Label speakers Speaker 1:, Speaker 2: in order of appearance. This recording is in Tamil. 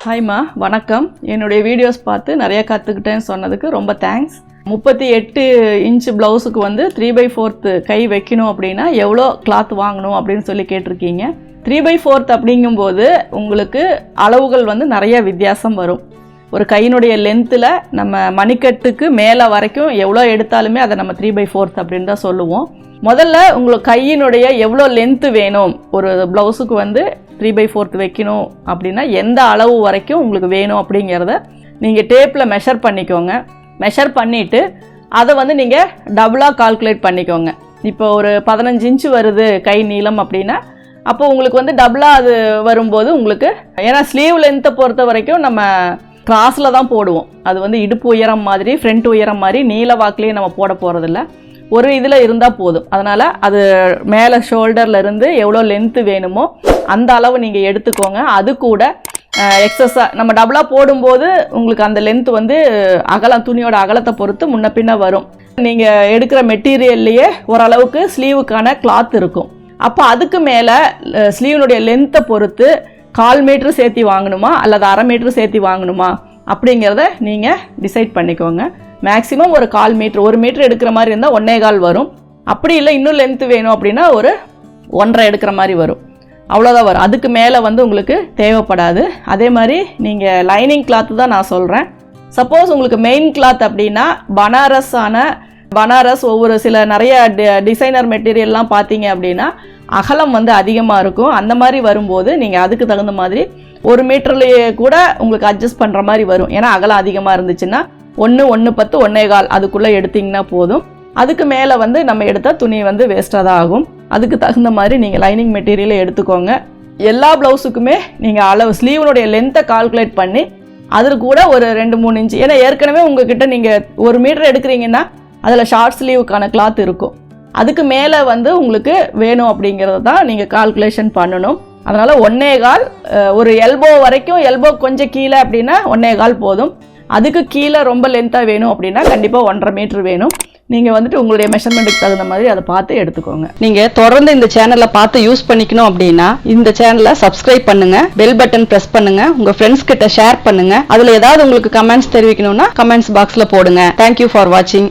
Speaker 1: ஹாய் மா, வணக்கம். என்னுடைய வீடியோஸ் பார்த்து நிறைய கற்றுக்கிட்டேன்னு சொன்னதுக்கு ரொம்ப தேங்க்ஸ். 38 இன்ச் ப்ளவுஸுக்கு வந்து 3/4 கை வைக்கணும் அப்படின்னா எவ்வளோ கிளாத் வாங்கணும் அப்படின்னு சொல்லி கேட்டிருக்கீங்க. 3/4 அப்படிங்கும்போது உங்களுக்கு அளவுகள் வந்து நிறைய வித்தியாசம் வரும். ஒரு கையினுடைய லென்த்தில் நம்ம மணிக்கட்டுக்கு மேலே வரைக்கும் எவ்வளோ எடுத்தாலுமே அதை நம்ம 3/4 அப்படின்னு தான் சொல்லுவோம். முதல்ல உங்களுக்கு கையினுடைய எவ்வளோ லென்த்து வேணும், ஒரு ப்ளவுஸுக்கு வந்து 3/4 வைக்கணும் அப்படின்னா எந்த அளவு வரைக்கும் உங்களுக்கு வேணும் அப்படிங்கிறத நீங்கள் டேப்பில் மெஷர் பண்ணிக்கோங்க. மெஷர் பண்ணிவிட்டு அதை வந்து நீங்கள் டபுளாக கால்குலேட் பண்ணிக்கோங்க. இப்போ ஒரு 15 இன்ச்சு வருது கை நீளம் அப்படின்னா அப்போ உங்களுக்கு வந்து டபுளாக அது வரும்போது உங்களுக்கு, ஏன்னா ஸ்லீவ் லென்த்தை பொறுத்த வரைக்கும் நம்ம கிராஸில் தான் போடுவோம். அது வந்து இடுப்பு உயரம் மாதிரி ஃப்ரண்ட் உயரம் மாதிரி நீல வாக்கிலேயே நம்ம போட போகிறதில்ல, ஒரு இதில் இருந்தால் போதும். அதனால் அது மேலே ஷோல்டர்லேருந்து எவ்வளோ லென்த்து வேணுமோ அந்த அளவு நீங்கள் எடுத்துக்கோங்க. அது கூட எக்ஸஸாக நம்ம டபுளாக போடும்போது உங்களுக்கு அந்த லென்த்து வந்து அகலம், துணியோட அகலத்தை பொறுத்து முன்ன பின்ன வரும். நீங்கள் எடுக்கிற மெட்டீரியல்லையே ஓரளவுக்கு ஸ்லீவுக்கான கிளாத் இருக்கும். அப்போ அதுக்கு மேலே ஸ்லீவனுடைய லென்த்தை பொறுத்து 1/4 மீட்ரு சேர்த்தி வாங்கணுமா அல்லது 1/2 மீட்ரு சேர்த்தி வாங்கணுமா அப்படிங்கிறத நீங்கள் டிசைட் பண்ணிக்கோங்க. மேக்ஸிமம் ஒரு 1/4 மீட்ரு, 1 மீட்ரு எடுக்கிற மாதிரி இருந்தால் 1.25 வரும். அப்படி இல்லை இன்னும் லென்த்து வேணும் அப்படின்னா ஒரு 1.5 எடுக்கிற மாதிரி வரும். அவ்வளோதான் வரும். அதுக்கு மேலே வந்து உங்களுக்கு தேவைப்படாது. அதே மாதிரி நீங்கள் லைனிங் கிளாத்து தான் நான் சொல்கிறேன். சப்போஸ் உங்களுக்கு மெயின் கிளாத் அப்படின்னா பனாரஸ் ஒவ்வொரு சில நிறைய டிசைனர் மெட்டீரியல்லாம் பார்த்தீங்க அப்படின்னா அகலம் வந்து அதிகமாக இருக்கும். அந்த மாதிரி வரும்போது நீங்கள் அதுக்கு தகுந்த மாதிரி 1 மீட்டர்லேயே கூட உங்களுக்கு அட்ஜஸ்ட் பண்ணுற மாதிரி வரும். ஏன்னா அகலம் அதிகமாக இருந்துச்சுன்னா 1, 1.10, 1.25 அதுக்குள்ளே எடுத்திங்கன்னா போதும். அதுக்கு மேலே வந்து நம்ம எடுத்தால் துணி வந்து வேஸ்ட்டாக தான் ஆகும். அதுக்கு தகுந்த மாதிரி நீங்கள் லைனிங் மெட்டீரியலை எடுத்துக்கோங்க. எல்லா ப்ளவுஸுக்குமே நீங்கள் அளவு ஸ்லீவனுடைய லென்த்தை கால்குலேட் பண்ணி அதில் கூட ஒரு 2-3 இன்ச்சு, ஏன்னா ஏற்கனவே உங்ககிட்ட நீங்கள் 1 மீட்டர் எடுக்கிறீங்கன்னா அதில் ஷார்ட் ஸ்லீவுக்கான கிளாத் இருக்கும். அதுக்கு மேலே வந்து உங்களுக்கு வேணும் அப்படிங்கிறத தான் நீங்கள் கால்குலேஷன் பண்ணணும். அதனால் 1.25, ஒரு எல்போ வரைக்கும், எல்போ கொஞ்சம் கீழே அப்படின்னா 1.25 போதும். அதுக்கு கீழே ரொம்ப லென்த்தாக வேணும் அப்படின்னா கண்டிப்பாக 1.5 மீட்ரு வேணும். நீங்கள் வந்துட்டு உங்களுடைய மெஷர்மெண்ட்டுக்கு தகுந்த மாதிரி அதை பார்த்து எடுத்துக்கோங்க. நீங்கள் தொடர்ந்து இந்த சேனலை பார்த்து யூஸ் பண்ணிக்கணும் அப்படின்னா இந்த சேனலை சப்ஸ்கிரைப் பண்ணுங்கள், பெல் பட்டன் ப்ரெஸ் பண்ணுங்கள், உங்கள் ஃப்ரெண்ட்ஸ் கிட்ட ஷேர் பண்ணுங்கள். அதில் ஏதாவது உங்களுக்கு கமெண்ட்ஸ் தெரிவிக்கணும்னா கமெண்ட்ஸ் பாக்ஸில் போடுங்க. தேங்க்யூ ஃபார் வாட்சிங்.